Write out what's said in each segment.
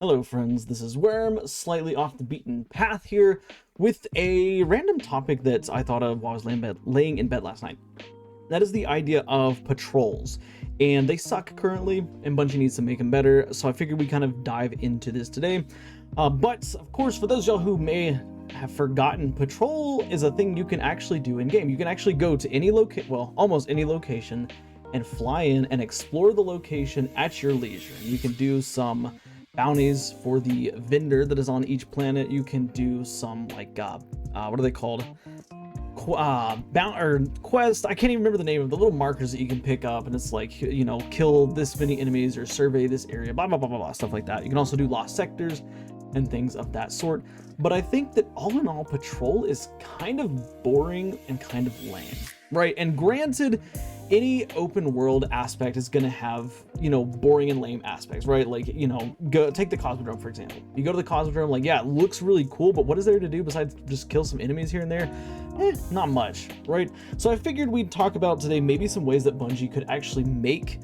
Hello friends, this is Worm, slightly off the beaten path here with a random topic that I thought of while I was laying in bed last night. That is the idea of patrols, and they suck currently, and Bungie needs to make them better, so I figured we kind of dive into this today. But of course, for those of y'all who may have forgotten, patrol is a thing you can actually do in game. You can actually go to any almost any location, and fly in and explore the location at your leisure. You can do some bounties for the vendor that is on each planet. You can do some what are they called? Quest. I can't even remember the name of the little markers that you can pick up, and it's like, you know, kill this many enemies or survey this area, blah blah blah blah blah, stuff like that. You can also do lost sectors and things of that sort. But I think that all in all, patrol is kind of boring and kind of lame, right? And granted, any open world aspect is going to have, you know, boring and lame aspects, right? Like, you know, take the Cosmodrome, for example. You go to the Cosmodrome, like, yeah, it looks really cool, but what is there to do besides just kill some enemies here and there? Not much, right? So I figured we'd talk about today maybe some ways that Bungie could actually make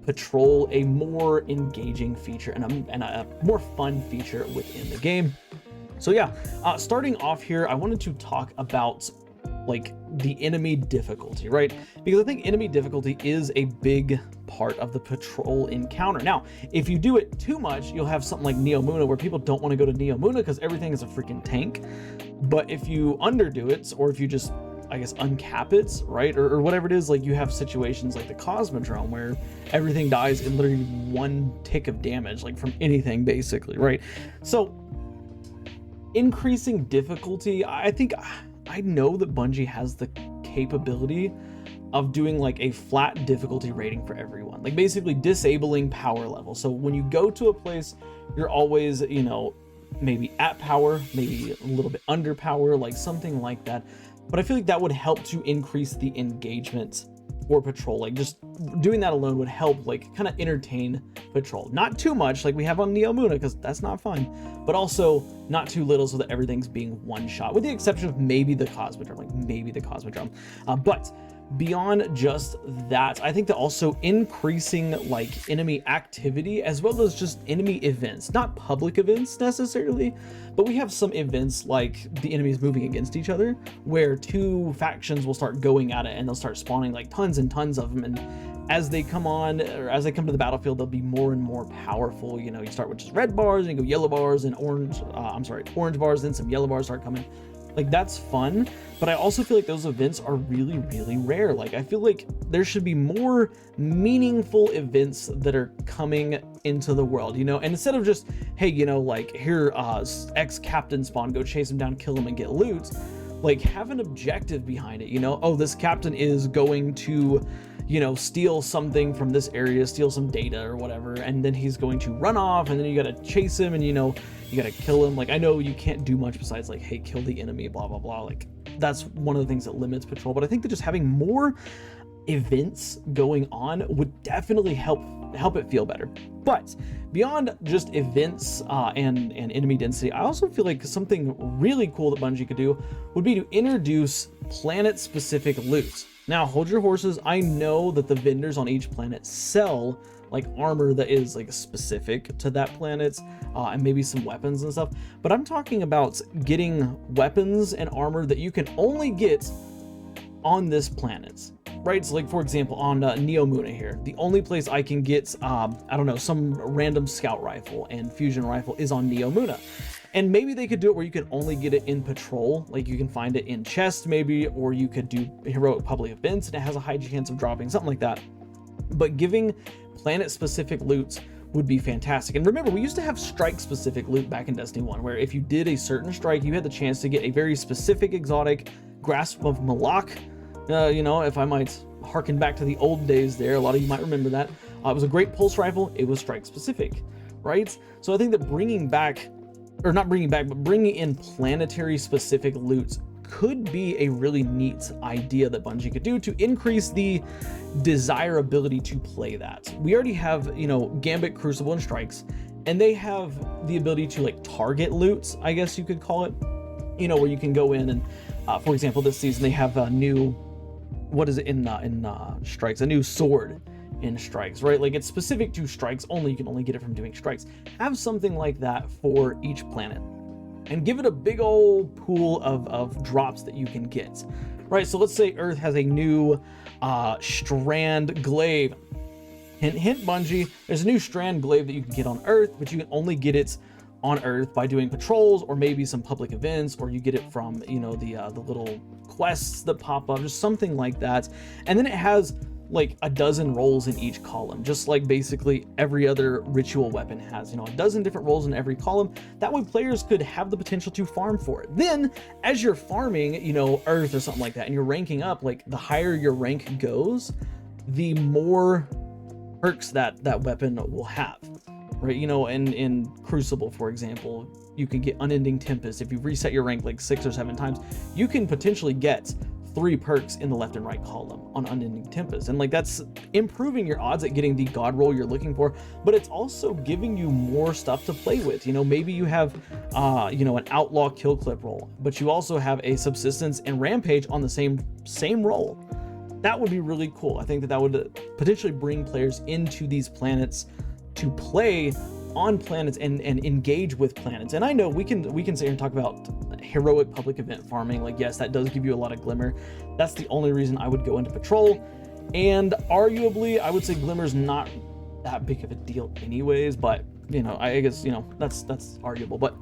patrol a more engaging feature and a more fun feature within the game. So yeah, starting off here, I wanted to talk about like the enemy difficulty, right? Because I think enemy difficulty is a big part of the patrol encounter. Now, if you do it too much, you'll have something like Neomuna, where people don't want to go to Neomuna because everything is a freaking tank. But if you underdo it, or if you just, I guess, uncap it, right? Or whatever it is, like you have situations like the Cosmodrome where everything dies in literally one tick of damage, like from anything basically, right? So increasing difficulty, I know that Bungie has the capability of doing like a flat difficulty rating for everyone, like basically disabling power level. So when you go to a place, you're always, you know, maybe at power, maybe a little bit under power, like something like that. But I feel like that would help to increase the engagement for patrol. Like just doing that alone would help, like kind of entertain patrol. Not too much like we have on Neomuna, because that's not fun, but also not too little so that everything's being one shot, with the exception of maybe the Cosmodrome, but beyond just that, I think that also increasing like enemy activity as well as just enemy events, not public events necessarily, but we have some events like the enemies moving against each other, where two factions will start going at it and they'll start spawning like tons and tons of them, and as they come on, or as they come to the battlefield, they'll be more and more powerful. You know, you start with just red bars and you go yellow bars and orange bars, then some yellow bars start coming. Like, that's fun, but I also feel like those events are really, really rare. Like, I feel like there should be more meaningful events that are coming into the world, you know? And instead of just, hey, you know, like, here, ex-captain spawn, go chase him down, kill him, and get loot, like, have an objective behind it, you know? Oh, this captain is going to, you know, steal something from this area, steal some data or whatever, and then he's going to run off, and then you gotta chase him, and, you know, you gotta kill him. Like, I know you can't do much besides like, hey, kill the enemy, blah blah blah. Like, that's one of the things that limits patrol, but I think that just having more events going on would definitely help it feel better. But beyond just events and enemy density, I also feel like something really cool that Bungie could do would be to introduce planet specific loot. Now, hold your horses. I know that the vendors on each planet sell like armor that is like specific to that planet, and maybe some weapons and stuff, but I'm talking about getting weapons and armor that you can only get on this planet, right? So like, for example, on Neomuna here, the only place I can get I don't know, some random scout rifle and fusion rifle is on Neomuna. And maybe they could do it where you can only get it in patrol, like you can find it in chest maybe, or you could do heroic public events and it has a high chance of dropping, something like that. But giving planet specific loot would be fantastic. And remember, we used to have strike specific loot back in Destiny 1, where if you did a certain strike, you had the chance to get a very specific exotic Grasp of Malak. You know, if I might harken back to the old days there, a lot of you might remember that. It was a great pulse rifle. It was strike specific, right? So I think that bringing in planetary specific loot could be a really neat idea that Bungie could do to increase the desirability to play that. We already have, you know, Gambit, Crucible, and Strikes, and they have the ability to like target loot, I guess you could call it, you know, where you can go in and, for example, this season they have a new, what is it in Strikes, a new sword in strikes, right? Like it's specific to strikes only. You can only get it from doing strikes. Have something like that for each planet and give it a big old pool of drops that you can get, right? So let's say Earth has a new strand glaive. Hint, hint, Bungie, there's a new strand glaive that you can get on Earth, but you can only get it on Earth by doing patrols or maybe some public events, or you get it from, you know, the little quests that pop up, just something like that. And then it has like a dozen roles in each column, just like basically every other ritual weapon has, you know, a dozen different roles in every column. That way players could have the potential to farm for it. Then as you're farming, you know, Earth or something like that, and you're ranking up, like the higher your rank goes, the more perks that weapon will have, right? You know, in Crucible, for example, you can get Unending Tempest. If you reset your rank like 6 or 7 times, you can potentially get 3 perks in the left and right column on Unending Tempest. And like that's improving your odds at getting the god roll you're looking for, but it's also giving you more stuff to play with. You know, maybe you have you know, an outlaw kill clip roll, but you also have a subsistence and rampage on the same roll. That would be really cool. I think that would potentially bring players into these planets to play on planets and engage with planets. And I know we can sit here and talk about heroic public event farming. Like, yes, that does give you a lot of glimmer. That's the only reason I would go into patrol. And arguably, I would say glimmer's not that big of a deal anyways, but you know, I guess, you know, that's arguable. But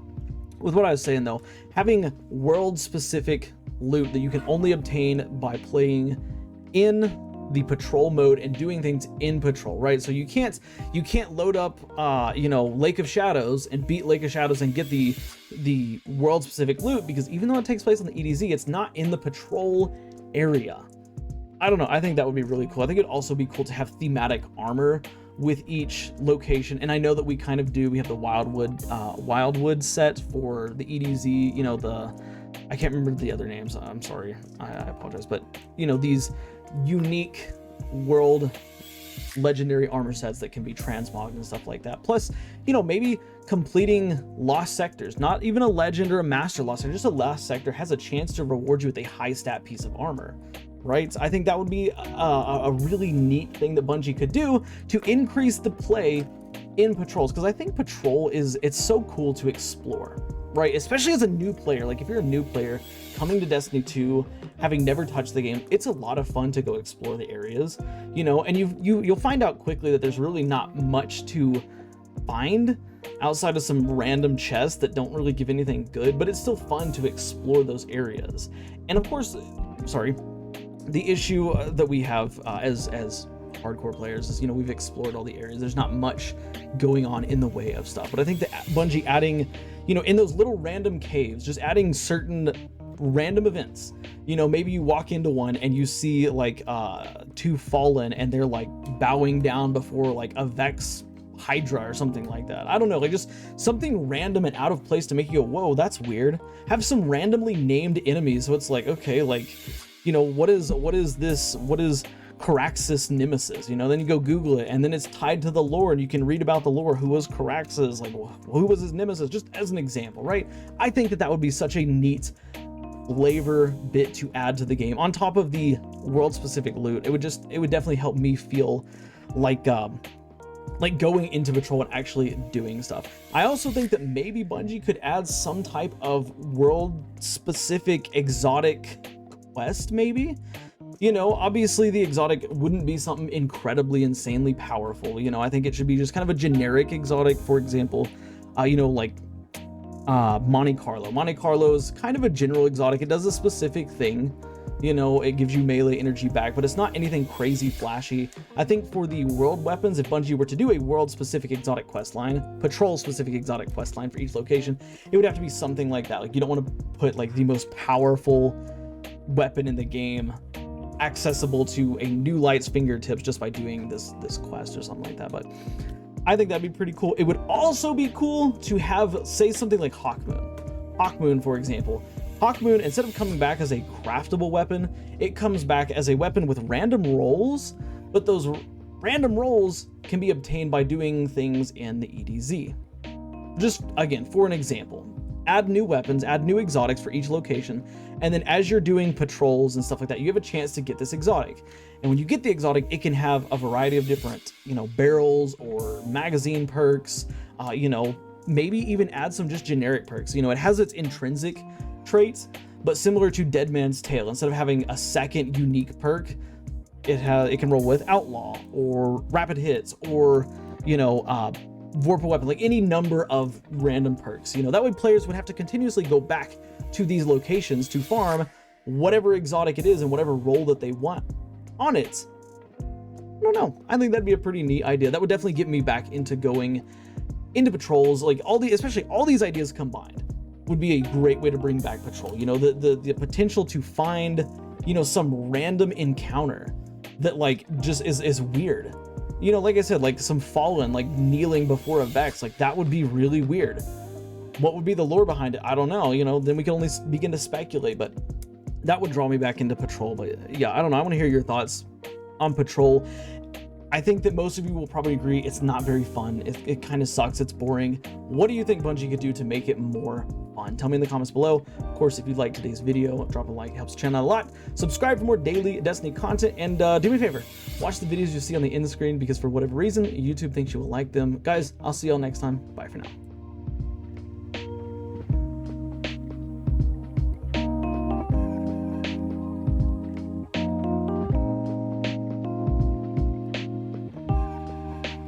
with what I was saying though, having world specific loot that you can only obtain by playing in the patrol mode and doing things in patrol, right? So you can't load up you know, Lake of Shadows and beat Lake of Shadows and get the world specific loot, because even though it takes place on the EDZ, it's not in the patrol area. I don't know, I think that would be really cool. I think it'd also be cool to have thematic armor with each location. And I know that we kind of do, we have the Wildwood set for the EDZ, you know, I can't remember the other names, I'm sorry, I apologize, but you know, these unique world legendary armor sets that can be transmogged and stuff like that. Plus, you know, maybe completing lost sectors, not even a legend or a master lost sector, just a lost sector has a chance to reward you with a high stat piece of armor, right? I think that would be a really neat thing that Bungie could do to increase the play in patrols, because I think patrol it's so cool to explore, right? Especially as a new player. Like if you're a new player coming to Destiny 2, having never touched the game, it's a lot of fun to go explore the areas, you know, and you'll find out quickly that there's really not much to find outside of some random chests that don't really give anything good, but it's still fun to explore those areas. And of course, sorry, the issue that we have as hardcore players is, you know, we've explored all the areas. There's not much going on in the way of stuff. But I think that Bungie adding, you know, in those little random caves, just adding certain random events, you know, maybe you walk into one and you see like 2 Fallen and they're like bowing down before like a Vex Hydra or something like that. I don't know, like just something random and out of place to make you go, whoa, that's weird. Have some randomly named enemies, so it's like, okay, like, you know, what is this? What is Caraxes Nemesis? You know, then you go Google it, and then it's tied to the lore, and you can read about the lore. Who was Caraxes? Like, who was his nemesis? Just as an example, right? I think that would be such a neat flavor bit to add to the game on top of the world-specific loot. It would definitely help me feel like going into patrol and actually doing stuff. I also think that maybe Bungie could add some type of world-specific exotic quest, maybe. You know, obviously the exotic wouldn't be something incredibly insanely powerful. You know, I think it should be just kind of a generic exotic. For example, you know, like Monte Carlo. Monte Carlo is kind of a general exotic. It does a specific thing. You know, it gives you melee energy back, but it's not anything crazy flashy. I think for the world weapons, if Bungie were to do a world-specific exotic quest line, patrol-specific exotic quest line for each location, it would have to be something like that. Like, you don't want to put like the most powerful weapon in the game accessible to a new light's fingertips just by doing this quest or something like that. But I think that'd be pretty cool. It would also be cool to have, say, something like Hawkmoon. Hawkmoon, for example. Hawkmoon, instead of coming back as a craftable weapon, it comes back as a weapon with random rolls, but those random rolls can be obtained by doing things in the EDZ. Just, again, for an example, add new weapons, add new exotics for each location, and then as you're doing patrols and stuff like that, you have a chance to get this exotic. And when you get the exotic, it can have a variety of different, barrels or magazine perks, maybe even add some just generic perks. It has its intrinsic traits, but similar to Dead Man's Tale, instead of having a second unique perk, it can roll with Outlaw or Rapid Hits or, Vorpal Weapon, like any number of random perks. That way players would have to continuously go back to these locations to farm whatever exotic it is and whatever role that they want on it. I don't know. I think that'd be a pretty neat idea. That would definitely get me back into going into patrols. Like especially all these ideas combined would be a great way to bring back patrol. The potential to find, some random encounter that like just is weird. Like I said, like some Fallen, like kneeling before a Vex, like that would be really weird. What would be the lore behind it? I don't know. Then we can only begin to speculate, but that would draw me back into patrol. But yeah, I don't know. I want to hear your thoughts on patrol. I think that most of you will probably agree it's not very fun. It kind of sucks. It's boring. What do you think Bungie could do to make it more fun? Tell me in the comments below. Of course, if you liked today's video, drop a like. It helps the channel out a lot. Subscribe for more daily Destiny content. And do me a favor. Watch the videos you see on the end screen, because for whatever reason, YouTube thinks you will like them. Guys, I'll see y'all next time. Bye for now.